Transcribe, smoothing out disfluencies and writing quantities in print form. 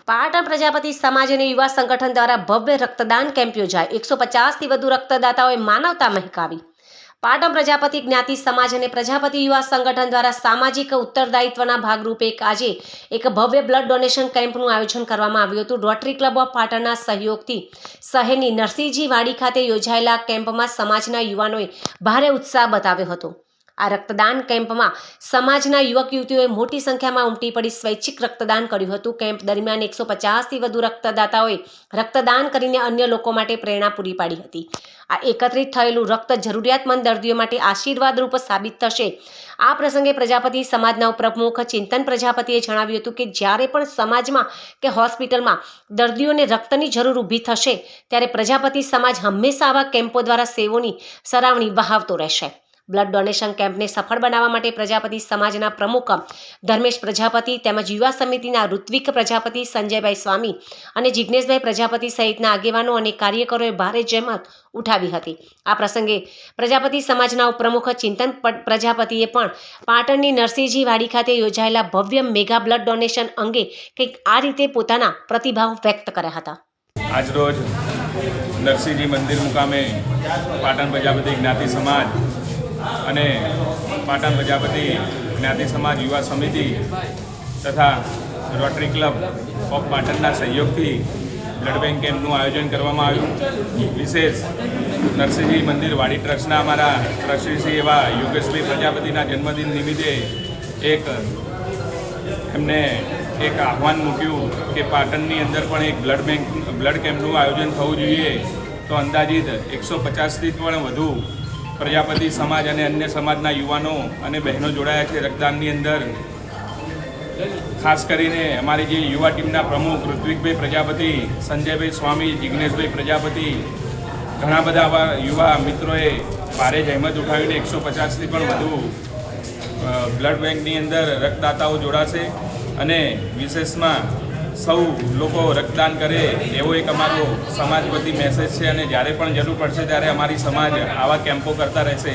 પાટણ પ્રજાપતિ સમાજ અને યુવા સંગઠન દ્વારા ભવ્ય રક્તદાન કેમ્પ યોજાય। 150થી વધુ રક્તદાતાઓએ માનવતા મહેકાવી। પાટણ પ્રજાપતિ જ્ઞાતિ સમાજ અને પ્રજાપતિ યુવા સંગઠન દ્વારા સામાજિક ઉત્તરદાયિત્વના ભાગરૂપે આજે એક ભવ્ય બ્લડ ડોનેશન કેમ્પનું આયોજન કરવામાં આવ્યું હતું। રોટરી ક્લબ ઓફ પાટણના સહયોગથી શહેરની નરસિંહજી વાડી ખાતે યોજાયેલા કેમ્પમાં સમાજના યુવાનોએ ભારે ઉત્સાહ બતાવ્યો હતો। આ રક્તદાન કેમ્પમાં સમાજના યુવક યુવતીઓએ મોટી સંખ્યામાં ઉમટી પડી સ્વૈચ્છિક રક્તદાન કર્યું હતું। કેમ્પ દરમિયાન 150થી વધુ રક્તદાતાઓએ રક્તદાન કરીને અન્ય લોકો માટે પ્રેરણા પૂરી પાડી હતી। આ એકત્રિત થયેલું રક્ત જરૂરિયાતમંદ દર્દીઓ માટે આશીર્વાદરૂપ સાબિત થશે। આ પ્રસંગે પ્રજાપતિ સમાજના ઉપપ્રમુખ ચિંતન પ્રજાપતિએ જણાવ્યું હતું કે જ્યારે પણ સમાજમાં કે હોસ્પિટલમાં દર્દીઓને રક્તની જરૂર ઊભી થશે ત્યારે પ્રજાપતિ સમાજ હંમેશા આવા કેમ્પો દ્વારા સેવાઓની સરાવણી વહાવતો રહેશે। બ્લડ ડોનેશન કેમ્પને સફળ બનાવવા માટે પ્રજાપતિ સમાજના પ્રમુખ ધર્મેશ પ્રજાપતિ તેમજ યુવા સમિતિના ઋત્વિક પ્રજાપતિ, સંજયભાઈ સ્વામી અને જિગ્નેશભાઈ પ્રજાપતિ સહિતના આગેવાનો અને કાર્યકરોએ ભારે જહેમત ઉઠાવી હતી। આ પ્રસંગે પ્રજાપતિ સમાજના ઉપપ્રમુખ ચિંતન પ્રજાપતિએ પણ પાટણની નરસિંહજી વાડી ખાતે યોજાયેલા ભવ્ય મેગા બ્લડ ડોનેશન અંગે કંઈક આ રીતે પોતાના પ્રતિભાવ વ્યક્ત કર્યા હતા। આજરોજ નરસિંહજી મંદિર મુકામે પાટણ પ્રજાપતિ જ્ઞાતિ સમાજ અને પાટણ પ્રજાપતિ જ્ઞાતિ સમાજ યુવા સમિતિ તથા રોટરી ક્લબ ઓફ પાટણના સહયોગથી બ્લડ બેંક કેમ્પનું આયોજન કરવામાં આવ્યું। વિશેષ નરસિંહજી મંદિર વાડી ટ્રસ્ટના અમારા ટ્રસ્ટી એવા યોગેશભાઈ પ્રજાપતિના જન્મદિન નિમિત્તે એમને એક આહ્વાન મૂક્યું કે પાટણની અંદર પણ એક બ્લડ કેમ્પનું આયોજન થવું જોઈએ। તો અંદાજિત 150થી પણ વધુ પ્રજાપતિ સમાજ અને અન્ય સમાજના યુવાનો અને બહેનો જોડાયા છે રક્તદાનની અંદર। ખાસ કરીને અમારી જે યુવા ટીમના પ્રમુખ ઋત્વિકભાઈ પ્રજાપતિ, સંજયભાઈ સ્વામી, જિગ્નેશભાઈ પ્રજાપતિ, ઘણા બધા આવા યુવા મિત્રોએ ભારે જહેમત ઉઠાવીને 150થી પણ વધુ બ્લડ બેંકની અંદર રક્તદાતાઓ જોડાશે અને વિશેષમાં સૌ લોકો રક્તદાન કરે એવો એક અમારો સમાજ વતી મેસેજ છે અને જ્યારે પણ જરૂર પડશે ત્યારે અમારી સમાજ આવા કેમ્પો કરતા રહેશે।